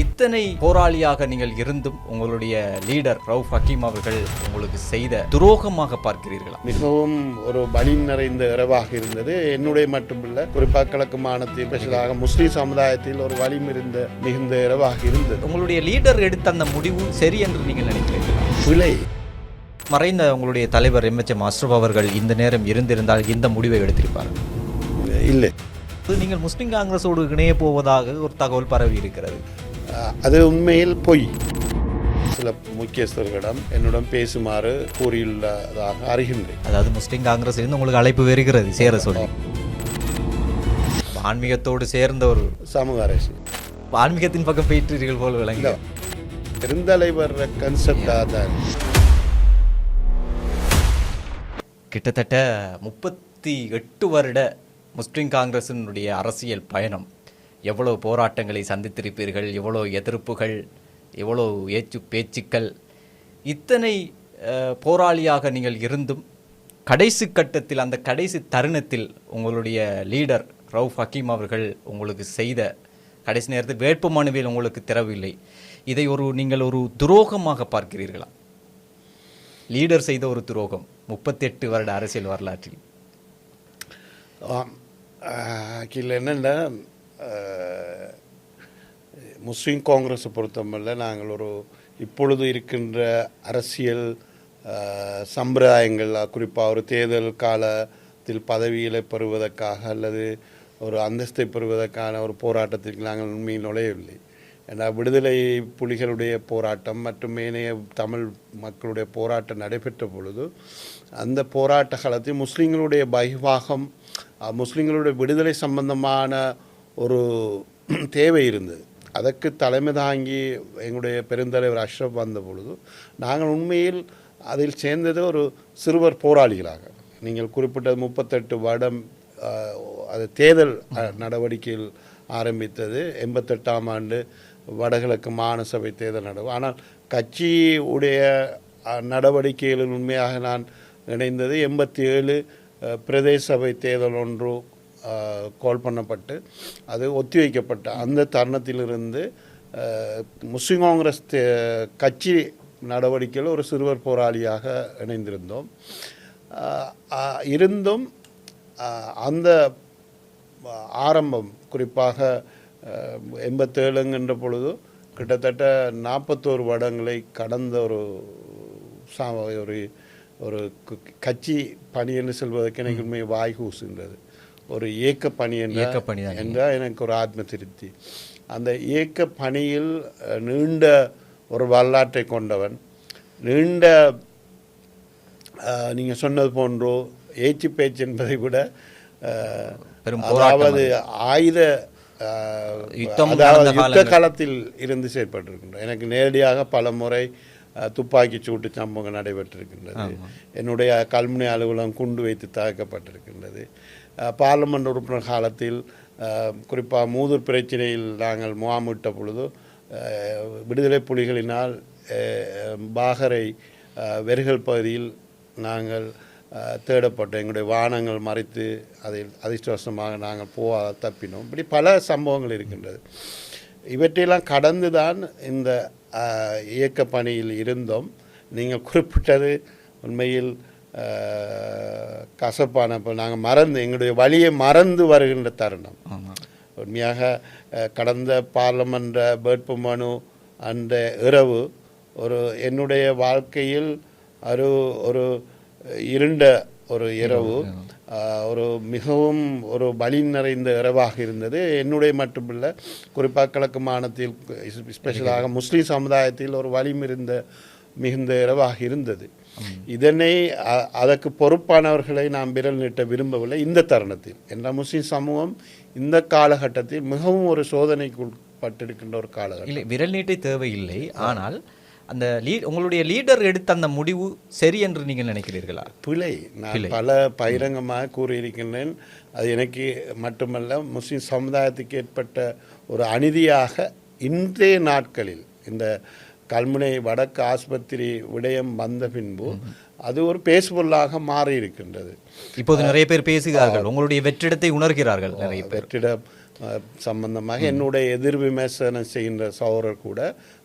இத்தனை போராளியாக நீங்கள் இருந்தும் உங்களுடைய லீடர் ரவுஃப் ஹக்கீம் அவர்கள் உங்களுக்கு செய்த துரோகமாக பார்க்கிறீர்களா? மிகவும் ஒரு பலி நிறைந்த இரவாக இருந்தது. என்னுடைய மட்டுமில்லை, குறிப்பாக கிழக்கு மாநிலத்தில் ஸ்பெஷலாக முஸ்லீம் சமுதாயத்தில் ஒரு வலி மிகுந்த இரவாக இருந்தது. உங்களுடைய லீடர் எடுத்த அந்த முடிவு சரி என்று நீங்கள் நினைக்கிறீர்களா? பிழை. மறைந்த உங்களுடைய தலைவர் MHM அஷ்ரப் அவர்கள் இந்த நேரம் இருந்திருந்தால் இந்த முடிவை எடுத்திருப்பார் இல்லை. நீங்கள் முஸ்லிம் காங்கிரஸோடு இணைய போவதாக ஒரு தகவல் பரவி இருக்கிறது. அது உண்மையில் பொய். சில முக்கியஸ்தர்களிடம் என்னுடன் பேசுமாறு கூறியுள்ளதாக அறிகின்றேன். அதாவது முஸ்லிம் காங்கிரஸ் இருந்து உங்களுக்கு அழைப்பு வருகிறது சேர சொல்லி. ஆன்மீகத்தோடு சேர்ந்த ஒரு சமூக அரசியல் ஆன்மீகத்தின் பக்கம் போயிட்டீர்கள் போல் விளங்க. பெருந்தலைவர் கன்செப்டாக தான் கிட்டத்தட்ட 38 வருட முஸ்லிம் காங்கிரசினுடைய அரசியல் பயணம். எவ்வளவு போராட்டங்களை சந்தித்திருப்பீர்கள், எவ்வளோ எதிர்ப்புகள், எவ்வளோ பேச்சுக்கள். இத்தனை போராளியாக நீங்கள் இருந்தும் கடைசி கட்டத்தில், அந்த கடைசி தருணத்தில் உங்களுடைய லீடர் ரவுஃப் ஹக்கீம் அவர்கள் உங்களுக்கு செய்த கடைசி நேரத்தில் வேட்பு மனுவில் உங்களுக்கு தரவில்லை. இதை நீங்கள் ஒரு துரோகமாக பார்க்கிறீர்களா? லீடர் செய்த ஒரு துரோகம் 38 வருட அரசியல் வரலாற்றில். என்னென்னா, முஸ்லீம் காங்கிரஸை பொறுத்தமல்ல, நாங்கள் ஒரு இப்பொழுது இருக்கின்ற அரசியல் சம்பிரதாயங்கள், குறிப்பாக ஒரு தேர்தல் காலத்தில் பதவிகளை பெறுவதற்காக அல்லது ஒரு அந்தஸ்தை பெறுவதற்கான ஒரு போராட்டத்திற்கு நாங்கள் உண்மையில் நுழையவில்லை. ஏன்னா விடுதலை புலிகளுடைய போராட்டம் மற்றும் ஏனைய தமிழ் மக்களுடைய போராட்டம் நடைபெற்ற பொழுது அந்த போராட்ட காலத்தில் முஸ்லீம்களுடைய பகிர்வாகம், முஸ்லீம்களுடைய விடுதலை சம்பந்தமான ஒரு தேவை இருந்தது. அதற்கு தலைமை தாங்கி எங்களுடைய பெருந்தலைவர் அஷ்ரப் வந்த பொழுது நாங்கள் உண்மையில் அதில் சேர்ந்தது ஒரு சிறுவர் போராளிகளாக. நீங்கள் குறிப்பிட்டது 38 வருடம் அது தேர்தல் நடவடிக்கையில் ஆரம்பித்தது. 88ஆம் ஆண்டு வடகிழக்கு மாகாண சபை தேர்தல் நடவு. ஆனால் கட்சியுடைய நடவடிக்கைகளில் உண்மையாக நான் இணைந்தது 87 பிரதேச சபை தேர்தல் ஒன்று கால் பண்ணப்பட்டு அது ஒத்திவைக்கப்பட்ட அந்த தருணத்திலிருந்து முஸ்லிம் காங்கிரஸ் கட்சி நடவடிக்கையில் ஒரு சிறுவர் போராளியாக இணைந்திருந்தோம். இருந்தும் அந்த ஆரம்பம் குறிப்பாக 87 பொழுது கிட்டத்தட்ட 41 வருடங்களை கடந்த ஒரு கட்சி பணி என்று சொல்வதற்கு எனக்கு உண்மை வாய் கூசுகின்றது. ஒரு இயக்க பணி என்றால் எனக்கு ஒரு ஆத்ம திருப்தி. அந்த இயக்க பணியில் நீண்ட ஒரு வரலாற்றை கொண்டவன், நீண்ட நீங்கள் சொன்னது போன்றோ ஏச்சு பேச்சு என்பதை விட அதாவது யுத்த காலத்தில் இருந்து செயற்பட்டிருக்கின்றோம். எனக்கு நேரடியாக பல முறை துப்பாக்கி சூட்டு சம்பவங்கள் நடைபெற்றிருக்கின்றது. என்னுடைய கல்முனை அலுவலகம் குண்டு வைத்து தாக்கப்பட்டிருக்கின்றது. பார்லமெண்ட் உறுப்பினர் காலத்தில் குறிப்பாக மூதூர் பிரச்சனையில் நாங்கள் முகாமிட்ட பொழுது விடுதலை புலிகளினால் பாகரை வெறுகல் பகுதியில் நாங்கள் தேடப்பட்டோம். எங்களுடைய வாகனங்கள் மறைத்து அதில் அதிர்ஷ்டவசமாக நாங்கள் தப்பினோம். இப்படி பல சம்பவங்கள் இருக்கின்றது. இவற்றையெல்லாம் கடந்து தான் இந்த இயக்க பணியில் இருந்தோம். நீங்கள் குறிப்பிட்டது உண்மையில் கசப்பான, நாங்கள் எங்களுடைய வழியை மறந்து வருகின்ற தருணம். உண்மையாக கடந்த பார்லமெண்ட் வேட்பு மனு அந்த இரவு என்னுடைய வாழ்க்கையில் ஒரு இருண்ட ஒரு இரவு, மிகவும் ஒரு பலி நிறைந்த இரவாக இருந்தது. என்னுடைய மட்டுமில்லை, குறிப்பாக கிழக்கு மாநிலத்தில் ஸ்பெஷலாக முஸ்லீம் சமுதாயத்தில் ஒரு வலி மிகுந்த இரவாக இருந்தது. இதனை அதற்கு பொறுப்பானவர்களை நாம் விரல் நீட்ட விரும்பவில்லை. இந்த தருணத்தில் என்ற முஸ்லீம் சமூகம் இந்த காலகட்டத்தில் மிகவும் ஒரு சோதனைக்கு உட்பட்டிருக்கின்ற ஒரு காலகட்டம். இல்லை, விரல் நீட்டை தேவையில்லை. ஆனால் அந்த உங்களுடைய லீடர் எடுத்த அந்த முடிவு சரி என்று நீங்கள் நினைக்கிறீர்களா? பிழை. நான் பல பகிரங்கமாக கூறியிருக்கின்றேன். அது எனக்கு மட்டுமல்ல, முஸ்லீம் சமுதாயத்துக்கு ஏற்பட்ட ஒரு அநீதியாக இன்றைய நாட்களில் இந்த கல்முனை வடக்கு ஆஸ்பத்திரி விடயம் வந்த பின்பு அது ஒரு பேசுபொருளாக மாறி இருக்கின்றது. இப்போது நிறைய பேர் பேசுகிறார்கள், உங்களுடைய வெற்றிடத்தை உணர்கிறார்கள். வெற்றிடம் சம்பந்தமாக என்னுடைய எதிர் விமர்சனம் செய்கின்ற சகோதரர் கூட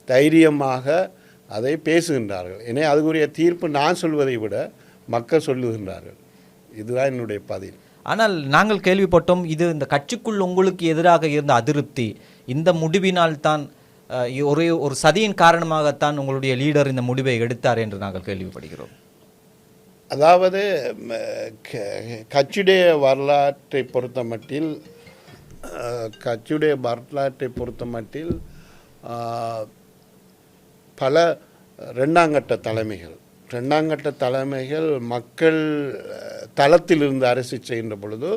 தைரியமாக அதை பேசுகின்றார்கள். எனவே அதுக்குரிய தீர்ப்பு நான் சொல்வதை விட மக்கள் சொல்லுகின்றார்கள். இதுதான் என்னுடைய பதில். ஆனால் நாங்கள் கேள்விப்பட்டோம், இது இந்த கட்சிக்குள் உங்களுக்கு எதிராக இருந்த அதிருப்தி இந்த முடிவினால் தான் ஒரு சதியின் காரணமாகத்தான் உங்களுடைய லீடர் இந்த முடிவை எடுத்தார் என்று நாங்கள் கேள்விப்படுகிறோம். அதாவது கட்சியுடைய வரலாற்றை பொறுத்த மட்டில் பல இரண்டாங்கட்ட தலைமைகள் மக்கள் தளத்திலிருந்து அரசு செய்கின்ற பொழுது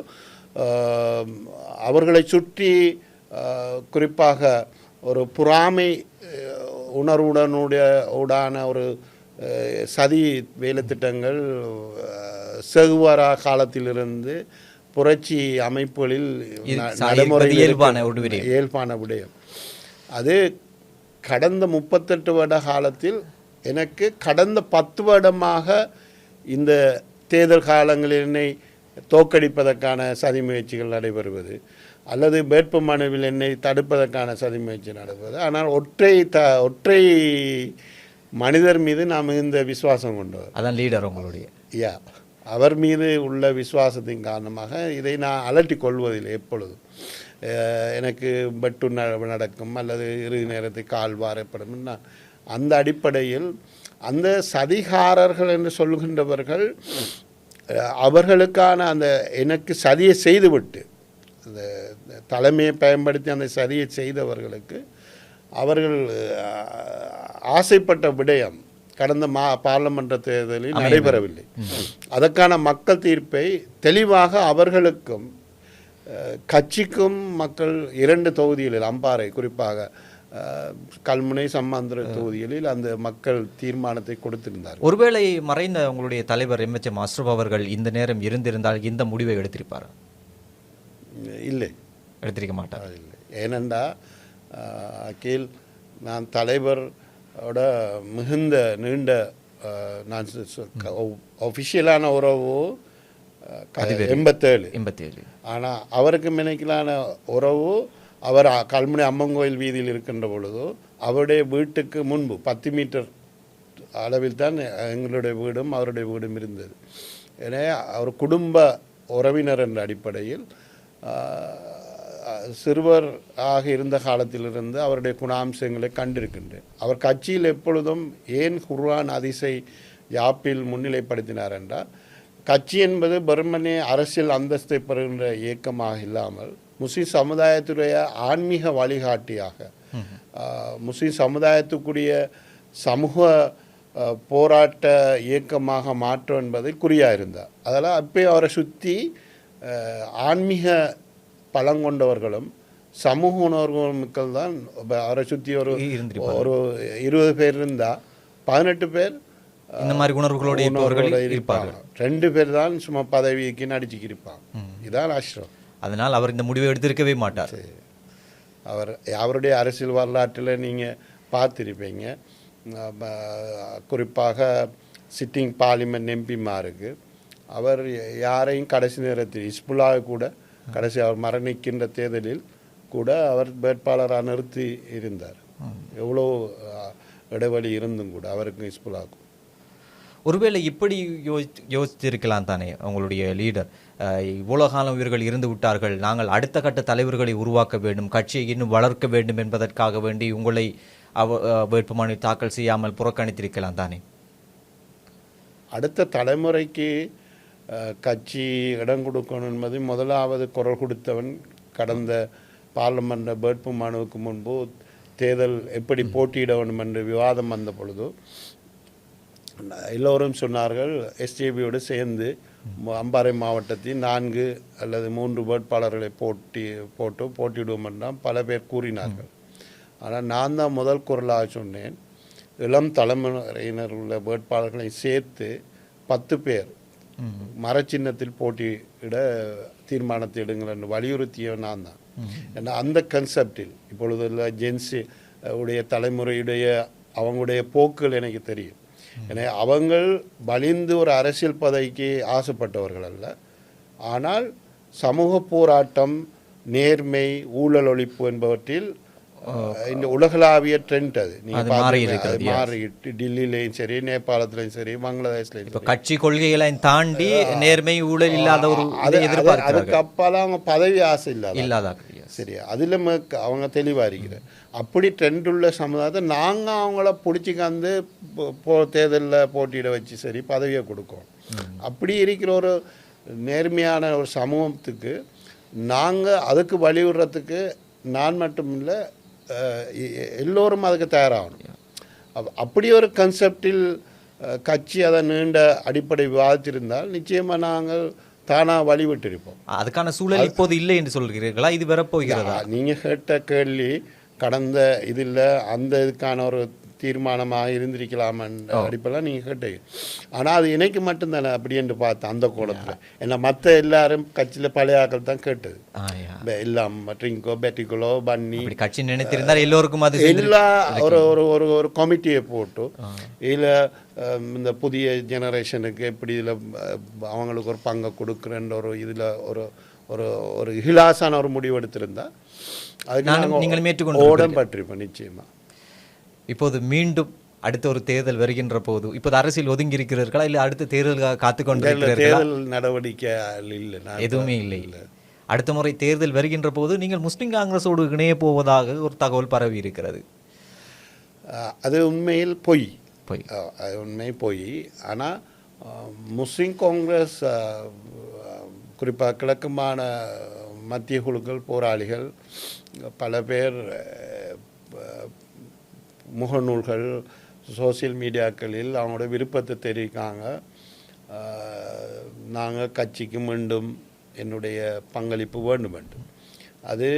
அவர்களை சுற்றி குறிப்பாக ஒரு பொறாமை உணர்வுடனான ஒரு சதி வேலைத்திட்டங்கள் செகுவாரா காலத்திலிருந்து புரட்சி அமைப்புகளில் நடைமுறையில் இயல்பான விடயம். அது கடந்த 38 வருட காலத்தில் எனக்கு கடந்த 10 வருடமாக இந்த தேர்தல் காலங்களில் என்னை தோற்கடிப்பதற்கான சதி முயற்சிகள் நடைபெறுவது அல்லது வேட்பு மனுவில் என்னை தடுப்பதற்கான சதி முயற்சி நடைபெறுவது. ஆனால் ஒற்றை மனிதர் மீது நாம் மிகுந்த விசுவாசம் கொண்டவர். அதான் லீடர் உங்களுடைய அவர் மீது உள்ள விசுவாசத்தின் காரணமாக இதை நான் அலட்டி கொள்வதில்லை. எப்பொழுதும் எனக்கு வெட்டு நடக்கும் அல்லது இறுதி நேரத்தில் கால் வாரப்படும். அந்த அடிப்படையில் அந்த சதிகாரர்கள் என்று சொல்கின்றவர்கள் அவர்களுக்கான அந்த எனக்கு சதியை செய்துவிட்டு அந்த தலைமையை பயன்படுத்தி அந்த சதியை செய்தவர்களுக்கு அவர்கள் ஆசைப்பட்ட விடயம் கடந்த பார்லமென்ற தேர்தலில் நடைபெறவில்லை. அதற்கான மக்கள் தீர்ப்பை தெளிவாக அவர்களுக்கும் கட்சிக்கும் மக்கள் 2 தொகுதிகளில் அம்பாறை குறிப்பாக கல்முனை சம்மாந்திர தொகுதிகளில் அந்த மக்கள் தீர்மானத்தை கொடுத்திருந்தார். ஒருவேளை மறைந்த உங்களுடைய தலைவர் MHM அஸ்ரப் அவர்கள் இந்த நேரம் இருந்திருந்தால் இந்த முடிவை எடுத்திருப்பார்? இல்லை, எடுத்திருக்க மாட்டார். இல்லை. ஏனென்றா அகில் நான் தலைவரோட மிகுந்த நீண்ட நான் ஒஃபிஷியலான உறவு 87. ஆனால் அவருக்கு மினைக்கலான உறவு அவர் கல்முனை அம்மங்கோயில் வீதியில் இருக்கின்ற பொழுது அவருடைய வீட்டுக்கு முன்பு 10 மீட்டர் அளவில் தான் எங்களுடைய வீடும் அவருடைய வீடும் இருந்தது. எனவே அவர் குடும்ப உறவினர் என்ற அடிப்படையில் சிறுவர் ஆக இருந்த காலத்திலிருந்து அவருடைய குணாம்சங்களை கண்டிருக்கின்றேன். அவர் கட்சியில் எப்பொழுதும் ஏன் குர்ஆன் ஹதீஸை யாப்பில் முன்னிலைப்படுத்தினார் என்றால், கட்சி என்பது வெறுமனே அரசியல் அந்தஸ்தை பெறுகின்ற இயக்கமாக இல்லாமல் முஸ்லிம் சமுதாயத்துடைய ஆன்மீக வழிகாட்டியாக முஸ்லிம் சமுதாயத்துக்குரிய சமூக போராட்ட இயக்கமாக மாற்றம் என்பதை குறியாக இருந்தார். அதெல்லாம் அப்போ அவரை சுற்றி ஆன்மீக பலங்கொண்டவர்களும் சமூக உணர்வுகளும் மக்கள் தான் அவரை சுற்றி ஒரு 20 பேர் இருந்தால் 18 பேர் இந்த மாதிரி உணர்வுகளோடு இருப்பார்கள். 2 பேர் தான் சும்மா பதவிக்கு நடிச்சுக்கு இருப்பாங்க. இதான் அஷ்ரப். அதனால் அவர் இந்த முடிவை எடுத்திருக்கவே மாட்டார். அவருடைய அரசியல் வரலாற்றில் நீங்கள் பார்த்துருப்பீங்க. குறிப்பாக சிட்டிங் பார்லிமெண்ட் எம்பிமாருக்கு அவர் யாரையும் கடைசி நேரத்தில் ஹிஸ்புல்லாவை கூட கடைசி அவர் மரணிக்கின்ற தேர்தலில் கூட அவர் வேட்பாளராக நிறுத்தி இருந்தார். எவ்வளோ இடைவெளி இருந்தும் கூட அவருக்கு ஹிஸ்புல்லாவுக்கும். ஒருவேளை இப்படி யோசித்திருக்கலாம் தானே உங்களுடைய லீடர், இவ்வளோ காலம் இவர்கள் இருந்து விட்டார்கள், நாங்கள் அடுத்த கட்ட தலைவர்களை உருவாக்க வேண்டும், கட்சியை இன்னும் வளர்க்க வேண்டும் என்பதற்காக வேண்டி உங்களை வேட்புமனு தாக்கல் செய்யாமல் புறக்கணித்திருக்கலாம் தானே? அடுத்த தலைமுறைக்கு கட்சி இடம் கொடுக்கணும் என்பது முதலாவது குரல் கொடுத்தவன். கடந்த பார்லமெண்ட் வேட்புமனுவுக்கு முன்பு தேர்தல் எப்படி போட்டியிட வேண்டும் என்று விவாதம் வந்த பொழுது எல்லோரும் சொன்னார்கள், எஸ்ஜேபியோடு சேர்ந்து அம்பாறை மாவட்டத்தில் 4 அல்லது 3 வேட்பாளர்களை போட்டியிடுவோம் என்றால் பல பேர் கூறினார்கள். ஆனால் நான் தான் முதல் குரலாக சொன்னேன், இளம் தலைமுறையினர் உள்ள வேட்பாளர்களை சேர்த்து 10 பேர் மரச்சின்னத்தில் போட்டியிட தீர்மானத்தை எடுங்கள் என்று வலியுறுத்தியவன் நான் தான். ஏன்னா அந்த கன்செப்டில் இப்பொழுது ஜென்ஸி உடைய தலைமுறையுடைய அவங்களுடைய போக்குகள் எனக்கு தெரியும். எனவே அவங்கள் வலிந்து ஒரு அரசியல் பதவிக்கு ஆசைப்பட்டவர்கள் அல்ல. ஆனால் சமூக போராட்டம் நேர்மை, ஊழல் ஒழிப்பு என்பவற்றில் இந்த உலகளாவிய ட்ரெண்ட் அது. அது மாறி இருக்கிறது. மாறிட்டு டில்லியிலையும் சரி, நேபாளத்திலையும் சரி, பங்களாதேஷ்லையும் இப்ப கட்சி கொள்கைகளை தாண்டி நேர்மை ஊழல் இல்லாத ஒரு அதுக்கு அப்பால அவங்க பதவி ஆசை இல்லாத சரியா, அதில் அவங்க தெளிவாக இருக்கிற அப்படி ட்ரெண்ட் உள்ள சமுதாயத்தை நாங்கள் அவங்கள பிடிச்சிக்காந்து தேர்தலில் போட்டியிட வச்சு சரி பதவியை கொடுக்கோம். அப்படி இருக்கிற ஒரு நேர்மையான ஒரு சமூகத்துக்கு நாங்கள் அதுக்கு வழிவிடுறதுக்கு நான் மட்டும் இல்லை எல்லோரும் அதுக்கு தயாராகணும். அப்படி ஒரு கன்செப்டில் கட்சி அதை நீண்ட அடிப்படை விவாதித்திருந்தால் நிச்சயமாக நாங்கள் தானாக வழிவிட்டிருப்போம். அதுக்கான சூழல் இப்போது இல்லை என்று சொல்கிறீர்களா? இது வரப்போகிறதா? நீங்கள் கேட்ட கேள்வி கடந்த இதில் அந்த இதுக்கான ஒரு தீர்மானமாக இருந்திருக்கலாமன்ற அடிப்பெல்லாம் நீங்கள் கேட்டீங்க. ஆனால் அது இணைக்கு மட்டும்தானே அப்படி என்று பார்த்தேன் அந்த கோலத்தில். ஏன்னா மற்ற எல்லாரும் கட்சியில் பழைய ஆக்கள் தான் கேட்டது எல்லாம் ட்ரிங்கோ பெட்டிகளோ பன்னி கட்சி நினைத்திருந்தால் எல்லோருக்கும் அது எல்லா ஒரு ஒரு ஒரு ஒரு கமிட்டியை போட்டு இதில் இந்த புதிய ஜெனரேஷனுக்கு எப்படி இதில் அவங்களுக்கு ஒரு பங்கை கொடுக்குறன்ற ஒரு இதில் ஒரு ஒரு ஒரு ஹிலாசான ஒரு முடிவு எடுத்திருந்தா அதுக்கு நீங்கள் ஏற்றுக்கொண்டு ஓடம் பற்றிருப்போம் நிச்சயமாக. இப்போது மீண்டும் அடுத்த ஒரு தேர்தல் வருகின்ற போது இப்போது அரசியல் ஒதுங்கி இருக்கிறீர்களா இல்லை அடுத்த தேர்தலுக்காக காத்துக்கொண்டு தேர்தல் நடவடிக்கை இல்லை, எதுவுமே இல்லை. அடுத்த முறை தேர்தல் வருகின்ற போது நீங்கள் முஸ்லிம் காங்கிரஸோடு இணைய போவதாக ஒரு தகவல் பரவி இருக்கிறது. அது உண்மையில் பொய். அது உண்மை பொய். ஆனால் முஸ்லிம் காங்கிரஸ் குறிப்பாக கிழக்குமான மத்திய குழுக்கள் போராளிகள் பல பேர் முகநூல்கள் சோசியல் மீடியாக்களில் அவங்களோட விருப்பத்தை தெரிவிக்காங்க. நாங்கள் கட்சிக்கு மீண்டும் என்னுடைய பங்களிப்பு வேண்டும். அது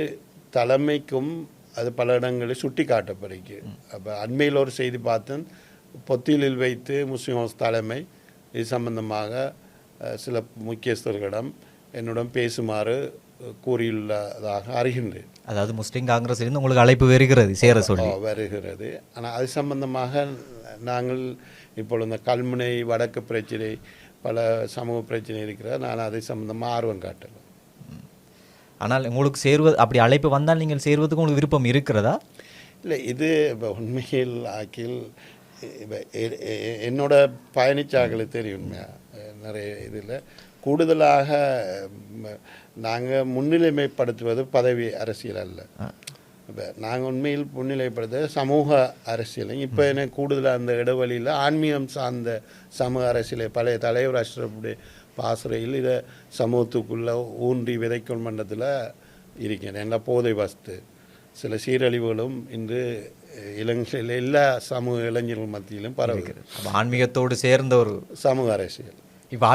தலைமைக்கும் அது பல இடங்களில் சுட்டி காட்டப்படுகிறது. அப்போ அண்மையில் ஒரு செய்தி பார்த்தேன், பொத்திலில் வைத்து முஸ்லிம் தலைமை இது சம்பந்தமாக சில முக்கியஸ்தர்களிடம் என்னுடன் பேசுமாறு கூறியுள்ளதாக அறிகின்றேன். அதாவது முஸ்லீம் காங்கிரஸிலிருந்து உங்களுக்கு அழைப்பு வருகிறது சேர சொல்லி வருகிறது. ஆனால் அது சம்பந்தமாக நாங்கள் இப்பொழுது இந்த கல்முனை வடக்கு பிரச்சனை பல சமூக பிரச்சனை இருக்கிறது. நான் அதை சம்பந்தமாக ஆர்வம் காட்டலாம். ஆனால் உங்களுக்கு சேருவது அப்படி அழைப்பு வந்தால் நீங்கள் சேருவதுக்கு உங்களுக்கு விருப்பம் இருக்கிறதா? இல்லை, இது இப்போ உண்மையில் ஆக்கில் என்னோட பயணிச்சாக்களுக்கு தெரியும். நிறைய இதில் கூடுதலாக நாங்கள் முன்னிலைமைப்படுத்துவது பதவி அரசியல் அல்ல. இப்போ நாங்கள் உண்மையில் முன்னிலைப்படுத்துவது சமூக அரசியல். இப்போ எனக்கு கூடுதலாக அந்த இடைவெளியில் ஆன்மீகம் சார்ந்த சமூக அரசியலை பழைய தலைவர் அஷ்ரஃபுடைய பாசறையில் இதை சமூகத்துக்குள்ளே ஊன்றி விதைக்கும் மண்டலத்தில் இருக்கிறேன். என்ன போதை வஸ்து சில சீரழிவுகளும் இன்று இளைஞர்கள் எல்லா சமூக இளைஞர்கள் மத்தியிலும் பரவுகிறது. ஆன்மீகத்தோடு சேர்ந்த ஒரு சமூக அரசியல். இப்போ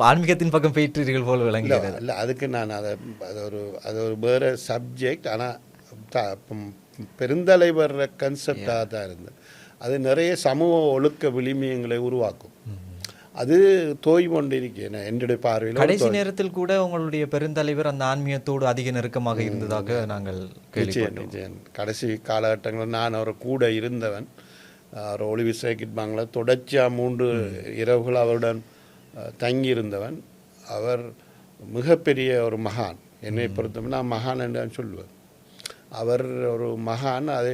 ஆன்மீகத்தின் பக்கம் போயிட்டீர்கள் போல் விளங்குகிறது. இல்லை, அதுக்கு நான் அது ஒரு வேறு சப்ஜெக்ட். ஆனால் பெருந்தலைவர் கன்செப்டாக தான் இருந்தது. அது நிறைய சமூக ஒழுக்க விளிமியங்களை உருவாக்கும். அது தோய் கொண்டு இருக்கேன் என்னுடைய பார்வையில். கடைசி நேரத்தில் கூட உங்களுடைய பெருந்தலைவர் அந்த ஆன்மீகத்தோடு அதிக நெருக்கமாக இருந்ததாக நாங்கள் நிச்சயம் கடைசி காலகட்டங்களில் நான் அவர் கூட இருந்தவன். அவர் ஒளிவு சேக்கிட்பாங்கள தொடர்ச்சியாக 3 இரவுகள் அவருடன் தங்கியிருந்தவன். அவர் மிகப்பெரிய ஒரு மகான். என்னை பொறுத்தவரை நான் மகான் என்று சொல்லுவேன். அவர் ஒரு மகான். அது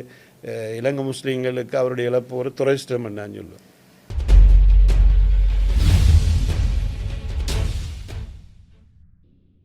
இலங்கை முஸ்லீம்களுக்கு அவருடைய இழப்பு ஒரு துரதிஷ்டம் என்று நான் சொல்லுவேன்.